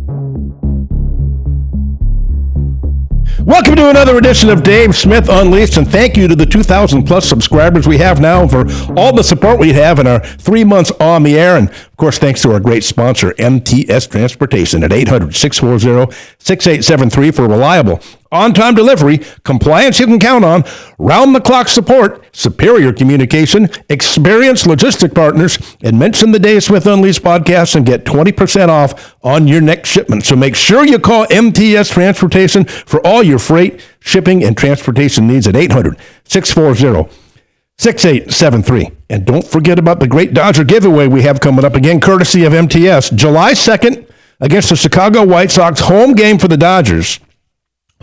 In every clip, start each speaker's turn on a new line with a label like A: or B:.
A: Welcome to another edition of Dave Smith Unleashed, and thank you to the 2,000 plus subscribers we have now for all the support we have in our 3 months on the air. And of course, thanks to our great sponsor, MTS Transportation at 800-640-6873 for reliable on-time delivery, compliance you can count on, round-the-clock support, superior communication, experienced logistic partners, and mention the Dave Smith Unleashed podcast and get 20% off on your next shipment. So make sure you call MTS Transportation for all your freight, shipping, and transportation needs at 800-640-6873. And don't forget about the great Dodger giveaway we have coming up again, courtesy of MTS. July 2nd against the Chicago White Sox, home game for the Dodgers.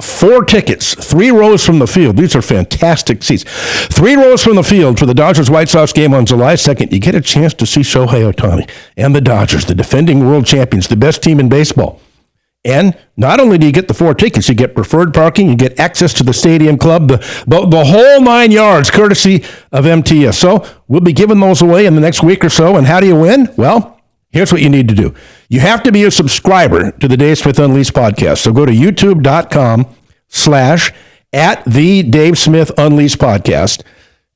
A: 4 tickets, 3 rows from the field. These are fantastic seats. 3 rows from the field for the Dodgers-White Sox game on July 2nd. You get a chance to see Shohei Ohtani and the Dodgers, the defending world champions, the best team in baseball. And not only do you get the 4 tickets, you get preferred parking, you get access to the stadium club, the whole 9 yards, courtesy of MTS. So we'll be giving those away in the next week or so. And how do you win? Well, here's what you need to do. You have to be a subscriber to the Dave Smith Unleashed podcast. So go to youtube.com/@the Dave Smith Unleashed podcast.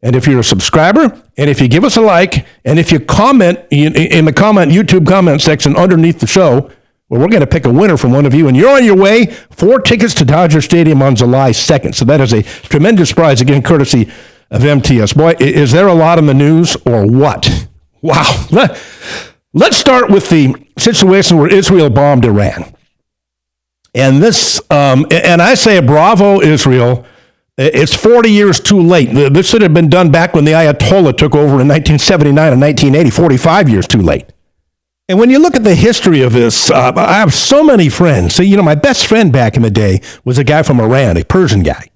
A: And if you're a subscriber, and if you give us a like, and if you comment in the YouTube comment section underneath the show, well, we're going to pick a winner from one of you, and you're on your way. 4 tickets to Dodger Stadium on July 2nd. So that is a tremendous prize, again, courtesy of MTS. Boy, is there a lot in the news or what? Wow. Let's start with the situation where Israel bombed Iran. And this, and I say bravo, Israel. It's 40 years too late. This should have been done back when the Ayatollah took over in 1979 and 1980, 45 years too late. And when you look at the history of this, I have so many friends. So, my best friend back in the day was a guy from Iran, a Persian guy.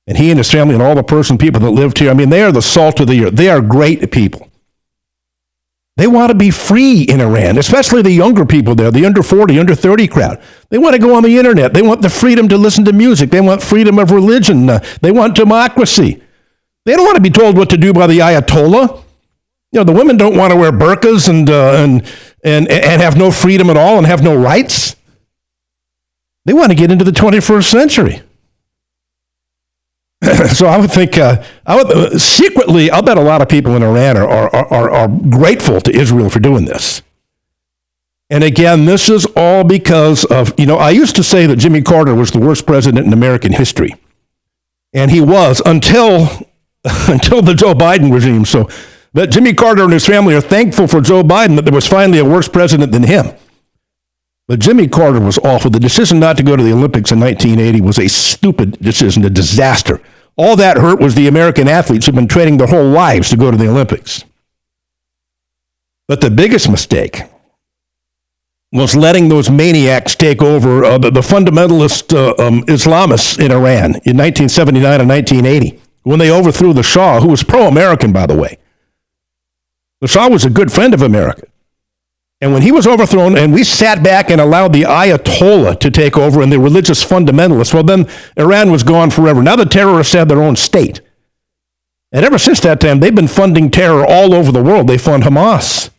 A: And he and his family and all the Persian people that lived here, they are the salt of the earth. They are great people. They want to be free in Iran, especially the younger people there, the under 40, under 30 crowd. They want to go on the internet. They want the freedom to listen to music. They want freedom of religion. They want democracy. They don't want to be told what to do by the Ayatollah. The women don't want to wear burqas and have no freedom at all and have no rights. They want to get into the 21st century. So I would think, secretly, I'll bet a lot of people in Iran are grateful to Israel for doing this. And again, this is all because of, I used to say that Jimmy Carter was the worst president in American history. And he was until the Joe Biden regime. So that Jimmy Carter and his family are thankful for Joe Biden that there was finally a worse president than him. But Jimmy Carter was awful. The decision not to go to the Olympics in 1980 was a stupid decision, a disaster. All that hurt was the American athletes who've been training their whole lives to go to the Olympics. But the biggest mistake was letting those maniacs take over the fundamentalist Islamists in Iran in 1979 and 1980, when they overthrew the Shah, who was pro-American, by the way. The Shah was a good friend of America. And when he was overthrown and we sat back and allowed the Ayatollah to take over and the religious fundamentalists, well, then Iran was gone forever. Now the terrorists had their own state. And ever since that time, they've been funding terror all over the world. They fund Hamas.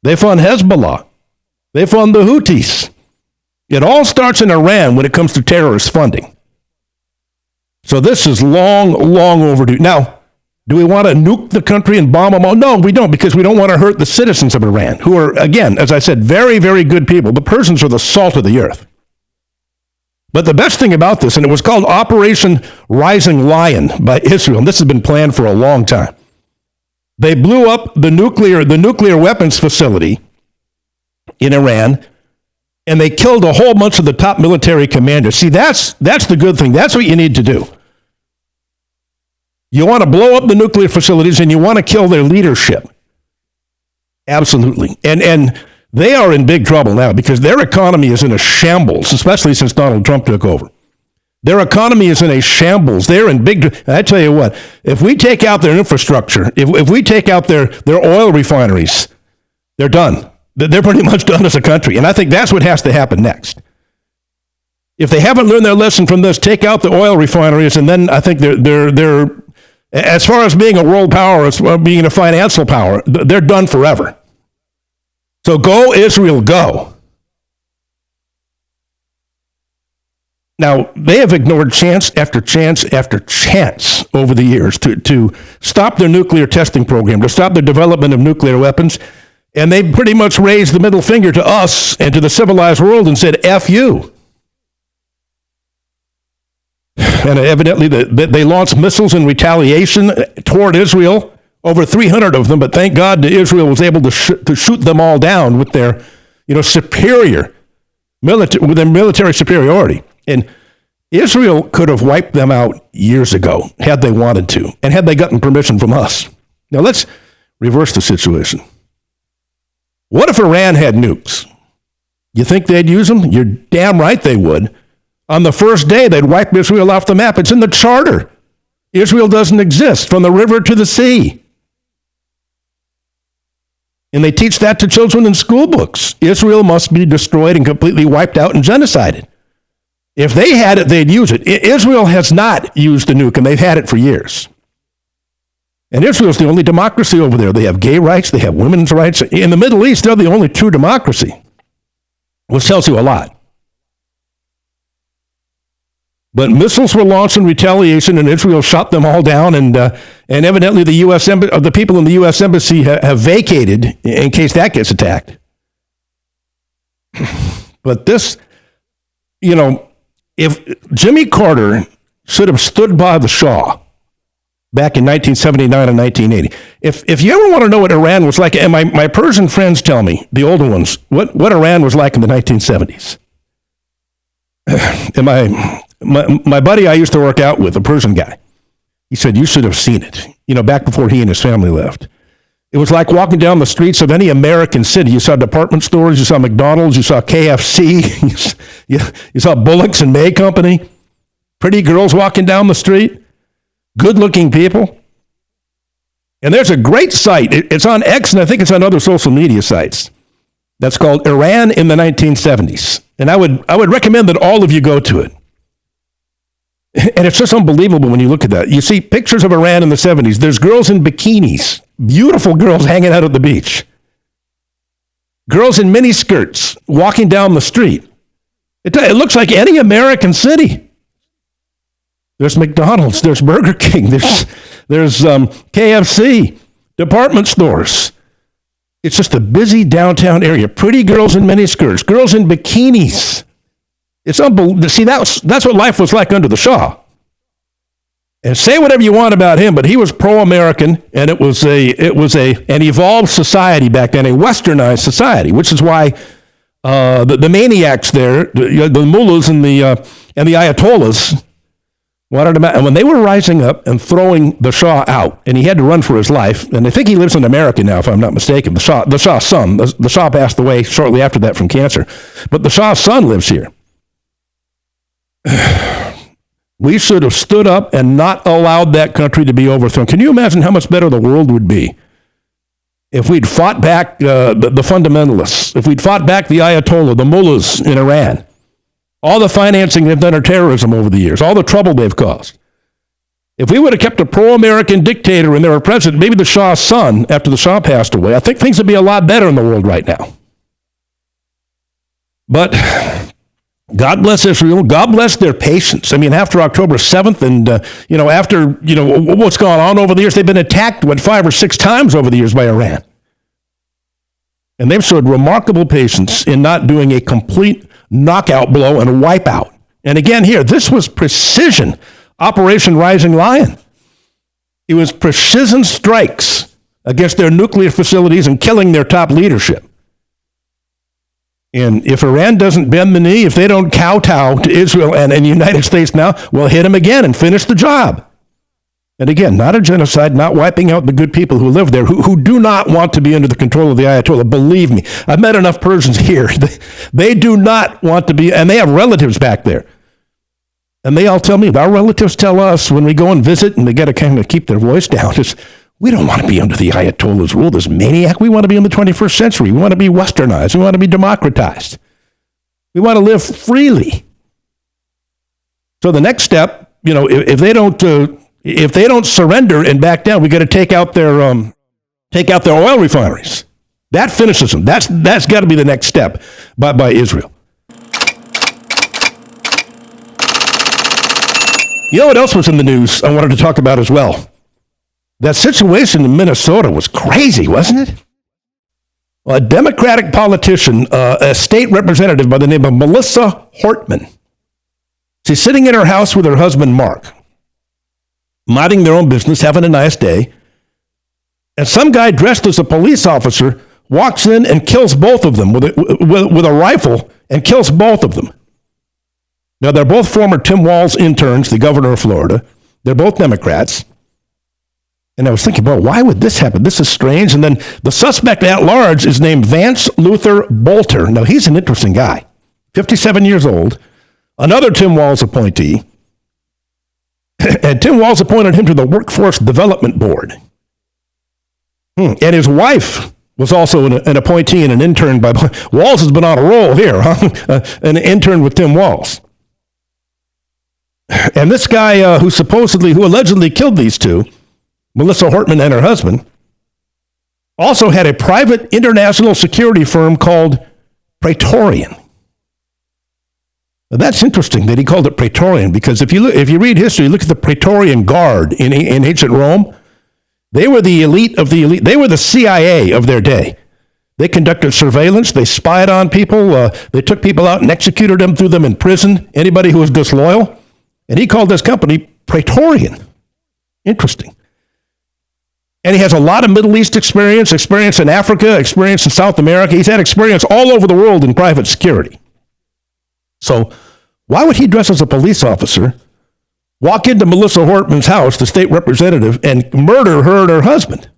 A: They fund Hezbollah. They fund the Houthis. It all starts in Iran when it comes to terrorist funding. So this is long, long overdue. Now, do we want to nuke the country and bomb them all? No, we don't, because we don't want to hurt the citizens of Iran, who are, again, as I said, very, very good people. The Persians are the salt of the earth. But the best thing about this, and it was called Operation Rising Lion by Israel, and this has been planned for a long time. They blew up the nuclear weapons facility in Iran, and they killed a whole bunch of the top military commanders. See, that's the good thing. That's what you need to do. You want to blow up the nuclear facilities and you want to kill their leadership. Absolutely. And they are in big trouble now because their economy is in a shambles, especially since Donald Trump took over. Their economy is in a shambles. They're in big, I tell you what, if we take out their infrastructure, if we take out their oil refineries, they're done. They're pretty much done as a country. And I think that's what has to happen next. If they haven't learned their lesson from this, take out the oil refineries, and then I think they're as far as being a world power, as being a financial power, they're done forever. So go, Israel, go. Now, they have ignored chance after chance after chance over the years to stop their nuclear testing program, to stop the development of nuclear weapons, and they pretty much raised the middle finger to us and to the civilized world and said, F you. And evidently, they launched missiles in retaliation toward Israel, over 300 of them, but thank God that Israel was able to shoot them all down with their superior with their military superiority. And Israel could have wiped them out years ago had they wanted to, and had they gotten permission from us. Now let's reverse the situation. What if Iran had nukes? You think they'd use them? You're damn right they would. On the first day, they'd wipe Israel off the map. It's in the charter. Israel doesn't exist from the river to the sea. And they teach that to children in school books. Israel must be destroyed and completely wiped out and genocided. If they had it, they'd use it. Israel has not used a nuke, and they've had it for years. And Israel's the only democracy over there. They have gay rights. They have women's rights. In the Middle East, they're the only true democracy, which tells you a lot. But missiles were launched in retaliation, and Israel shot them all down. And evidently, the people in the U.S. Embassy have vacated in case that gets attacked. But this, if Jimmy Carter should have stood by the Shah back in 1979 and 1980, if you ever want to know what Iran was like, and my Persian friends tell me, the older ones, what Iran was like in the 1970s. And my buddy I used to work out with, a Persian guy, he said, you should have seen it, back before he and his family left. It was like walking down the streets of any American city. You saw department stores, you saw McDonald's, you saw KFC, you saw Bullock's and May Company, pretty girls walking down the street, good-looking people. And there's a great site. It's on X, and I think it's on other social media sites. That's called Iran in the 1970s. And I would recommend that all of you go to it. And it's just unbelievable when you look at that. You see pictures of Iran in the 70s. There's girls in bikinis, beautiful girls hanging out at the beach. Girls in miniskirts walking down the street. It looks like any American city. There's McDonald's, there's Burger King, there's KFC, department stores. It's just a busy downtown area. Pretty girls in miniskirts, girls in bikinis. It's unbelievable. See, that's what life was like under the Shah. And say whatever you want about him, but he was pro-American, and it was an evolved society back then, a westernized society, which is why the maniacs there, the mullahs and the ayatollahs, wanted him out. And when they were rising up and throwing the Shah out, and he had to run for his life, and I think he lives in America now, if I'm not mistaken, the Shah's son. The Shah passed away shortly after that from cancer, but the Shah's son lives here. We should have stood up and not allowed that country to be overthrown. Can you imagine how much better the world would be if we'd fought back the fundamentalists, if we'd fought back the Ayatollah, the mullahs in Iran, all the financing they've done of terrorism over the years, all the trouble they've caused. If we would have kept a pro-American dictator in there, a president, maybe the Shah's son, after the Shah passed away, I think things would be a lot better in the world right now. But God bless Israel. God bless their patience. I mean, after October 7th and, after, what's gone on over the years, they've been attacked, 5 or 6 times over the years by Iran. And they've showed remarkable patience in not doing a complete knockout blow and a wipeout. And again, here, this was precision. Operation Rising Lion. It was precision strikes against their nuclear facilities and killing their top leadership. And if Iran doesn't bend the knee, if they don't kowtow to Israel and the United States now, we'll hit them again and finish the job. And again, not a genocide, not wiping out the good people who live there, who do not want to be under the control of the Ayatollah. Believe me, I've met enough Persians here. They do not want to be, and they have relatives back there. And they all tell me, our relatives tell us when we go and visit, and they got to kind of keep their voice down, we don't want to be under the Ayatollah's rule, this maniac. We want to be in the 21st century. We want to be westernized. We want to be democratized. We want to live freely. So the next step, if they don't surrender and back down, we got to take out their oil refineries. That finishes them. That's got to be the next step by Israel. You know what else was in the news I wanted to talk about as well? That situation in Minnesota was crazy, wasn't it? A Democratic politician, a state representative by the name of Melissa Hortman. She's sitting in her house with her husband, Mark, minding their own business, having a nice day. And some guy dressed as a police officer walks in and kills both of them with a rifle and kills both of them. Now, they're both former Tim Walz interns, the governor of Florida. They're both Democrats. And I was thinking, well, why would this happen? This is strange. And then the suspect at large is named Vance Luther Bolter. Now, he's an interesting guy, 57 years old, another Tim Walz appointee. And Tim Walz appointed him to the Workforce Development Board. And his wife was also an appointee and an intern by Walz has been on a roll here, huh? An intern with Tim Walz. And this guy who allegedly killed these two, Melissa Hortman and her husband, also had a private international security firm called Praetorian. Now, that's interesting that he called it Praetorian, because if you read history, look at the Praetorian Guard in ancient Rome. They were the elite of the elite. They were the CIA of their day. They conducted surveillance. They spied on people. They took people out and executed them, threw them in prison, anybody who was disloyal. And he called this company Praetorian. Interesting. And he has a lot of Middle East experience in Africa, experience in South America. He's had experience all over the world in private security. So why would he dress as a police officer, walk into Melissa Hortman's house, the state representative, and murder her and her husband?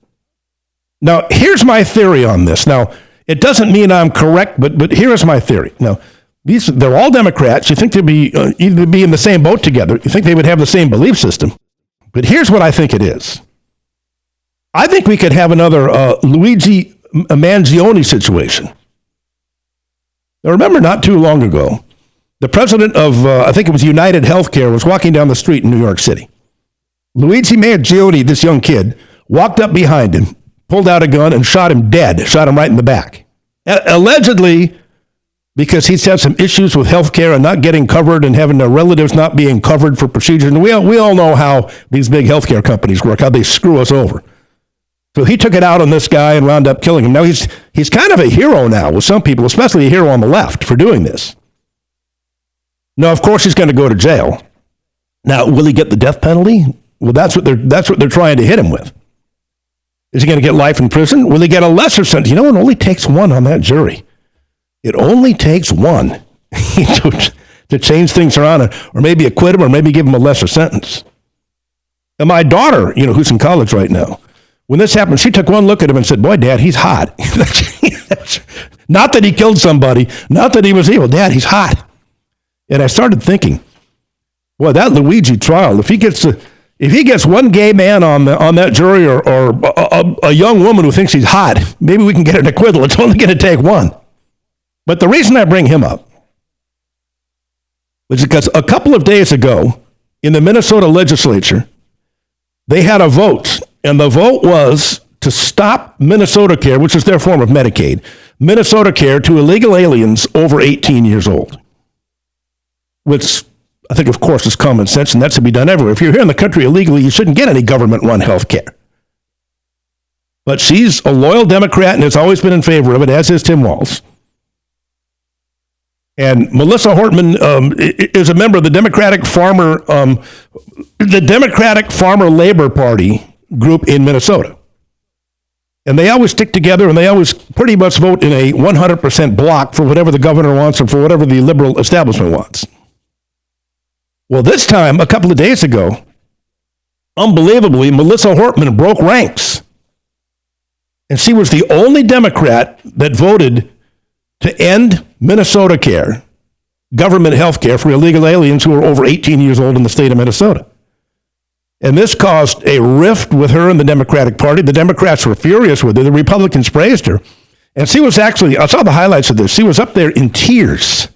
A: Now, here's my theory on this. Now, it doesn't mean I'm correct, but here's my theory. Now, they're all Democrats. You think they'd be either be in the same boat together. You think they would have the same belief system. But here's what I think it is. I think we could have another Luigi Mangione situation. Now, remember not too long ago, the president of, I think it was United Healthcare, was walking down the street in New York City. Luigi Mangione, this young kid, walked up behind him, pulled out a gun, and shot him dead, shot him right in the back. Allegedly, because he's had some issues with healthcare and not getting covered and having their relatives not being covered for procedures. And we all know how these big healthcare companies work, how they screw us over. So he took it out on this guy and wound up killing him. Now he's kind of a hero now with some people, especially a hero on the left for doing this. Now, of course, he's going to go to jail. Now, will he get the death penalty? Well, that's what they're trying to hit him with. Is he going to get life in prison? Will he get a lesser sentence? You know, it only takes one on that jury. It only takes one to change things around, or maybe acquit him, or maybe give him a lesser sentence. And my daughter, who's in college right now, when this happened, she took one look at him and said, "Boy, Dad, he's hot." Not that he killed somebody, not that he was evil. Dad, he's hot. And I started thinking, boy, that Luigi trial, if he gets one gay man on that jury, or a young woman who thinks he's hot, maybe we can get an acquittal. It's only going to take one. But the reason I bring him up was because a couple of days ago in the Minnesota legislature, they had a vote, and the vote was to stop Minnesota Care, which is their form of Medicaid, Minnesota Care to illegal aliens over 18 years old, which I think, of course, is common sense, and that should be done everywhere. If you're here in the country illegally, you shouldn't get any government-run health care. But she's a loyal Democrat and has always been in favor of it, as is Tim Walz. And Melissa Hortman is a member of the Democratic Farmer Labor Party group in Minnesota. And they always stick together, and they always pretty much vote in a 100% block for whatever the governor wants or for whatever the liberal establishment wants. Well, this time, a couple of days ago, unbelievably, Melissa Hortman broke ranks. And she was the only Democrat that voted to end Minnesota Care, government health care for illegal aliens who are over 18 years old in the state of Minnesota. And this caused a rift with her and the Democratic Party. The Democrats were furious with her. The Republicans praised her. And she was actually, I saw the highlights of this. She was up there in tears,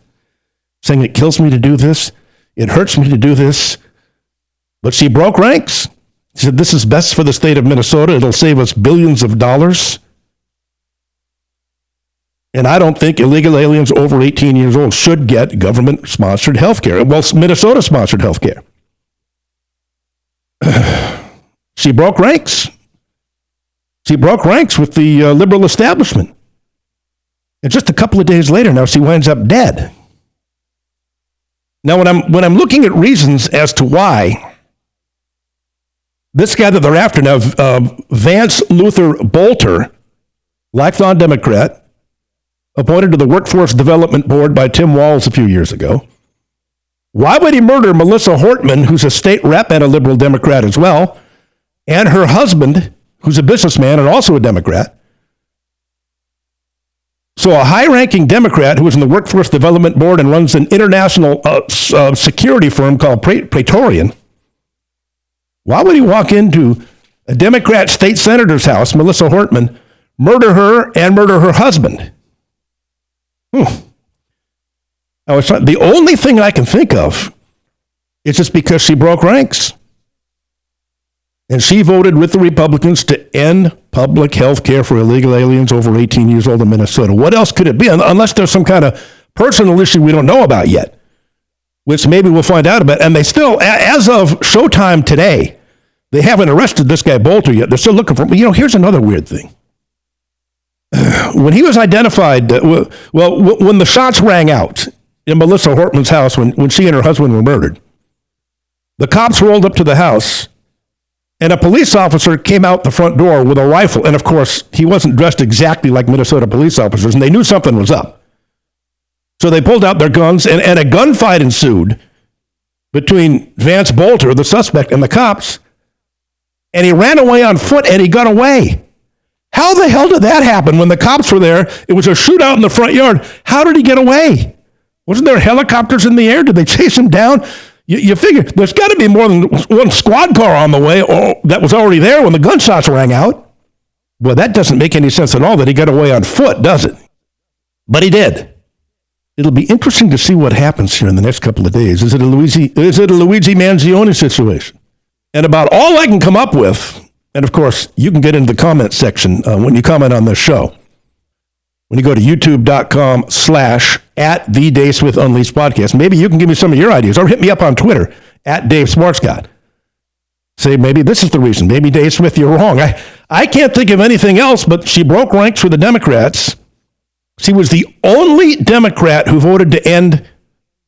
A: saying, "It kills me to do this. It hurts me to do this." But she broke ranks. She said, "This is best for the state of Minnesota. It'll save us billions of dollars. And I don't think illegal aliens over 18 years old should get government-sponsored health care." Well, Minnesota-sponsored health care. She broke ranks. She broke ranks with the liberal establishment. And just a couple of days later, now she winds up dead. Now, when I'm looking at reasons as to why this guy that they're after now, Vance Luther Bolter, lifelong Democrat, appointed to the Workforce Development Board by Tim Walz a few years ago. Why would he murder Melissa Hortman, who's a state rep and a liberal Democrat as well, and her husband, who's a businessman and also a Democrat? So a high-ranking Democrat who was in the Workforce Development Board and runs an international security firm called Praetorian, why would he walk into a Democrat state senator's house, Melissa Hortman, murder her and murder her husband? The only thing I can think of is just because she broke ranks. And she voted with the Republicans to end public health care for illegal aliens over 18 years old in Minnesota. What else could it be? Unless there's some kind of personal issue we don't know about yet, which maybe we'll find out about. And they still, as of showtime today, they haven't arrested this guy Bolter yet. They're still looking for him. Here's another weird thing. When he was identified, when the shots rang out in Melissa Hortman's house when she and her husband were murdered, the cops rolled up to the house, and a police officer came out the front door with a rifle. And, of course, he wasn't dressed exactly like Minnesota police officers, and they knew something was up. So they pulled out their guns, and a gunfight ensued between Vance Bolter, the suspect, and the cops. And he ran away on foot, and he got away. How the hell did that happen when the cops were there? It was a shootout in the front yard. How did he get away? Wasn't there helicopters in the air? Did they chase him down? You figure there's got to be more than one squad car on the way that was already there when the gunshots rang out. Well, that doesn't make any sense at all that he got away on foot, does it? But he did. It'll be interesting to see what happens here in the next couple of days. Is it a Luigi Mangione situation? And about all I can come up with, and of course, you can get into the comment section when you comment on this show. When you go to youtube.com/@TheDaveSmithUnleashed podcast, maybe you can give me some of your ideas, or hit me up on Twitter @DaveSmartscott. Say, maybe this is the reason. Maybe, Dave Smith, you're wrong. I can't think of anything else, but she broke ranks with the Democrats. She was the only Democrat who voted to end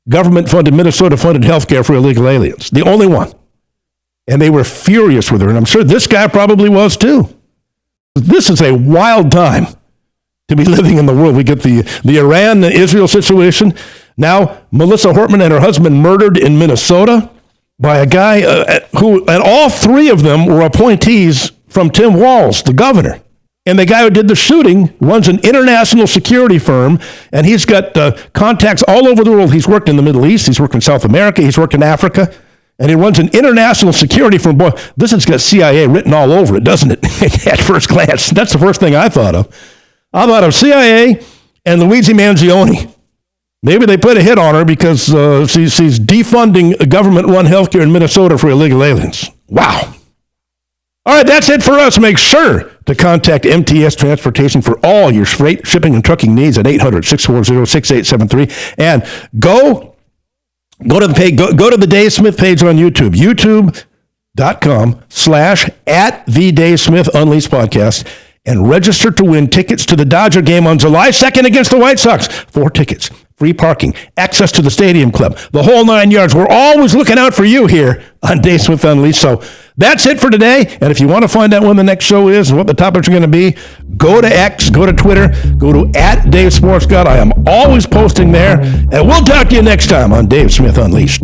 A: government-funded, Minnesota-funded health care for illegal aliens. The only one. And they were furious with her, and I'm sure this guy probably was too. This is a wild time to be living in the world. We get the Iran-Israel situation. Now, Melissa Hortman and her husband murdered in Minnesota by a guy and all three of them were appointees from Tim Walz, the governor. And the guy who did the shooting runs an international security firm, and he's got contacts all over the world. He's worked in the Middle East, he's worked in South America, he's worked in Africa, and he runs an international security firm. Boy, this has got CIA written all over it, doesn't it? At first glance. That's the first thing I thought of. I thought of CIA and Luigi Mangione. Maybe they put a hit on her because she's defunding government-run healthcare in Minnesota for illegal aliens. Wow. All right, that's it for us. Make sure to contact MTS Transportation for all your freight, shipping, and trucking needs at 800-640-6873. And go to the page, go to the Dave Smith page on YouTube, youtube.com/@TheDaveSmithUnleashed podcast. And register to win tickets to the Dodger game on July 2nd against the White Sox. 4 tickets, free parking, access to the Stadium Club, the whole 9 yards. We're always looking out for you here on Dave Smith Unleashed. So that's it for today. And if you want to find out when the next show is and what the topics are going to be, go to X, go to Twitter, go to @DaveSportsGod. I am always posting there. And we'll talk to you next time on Dave Smith Unleashed.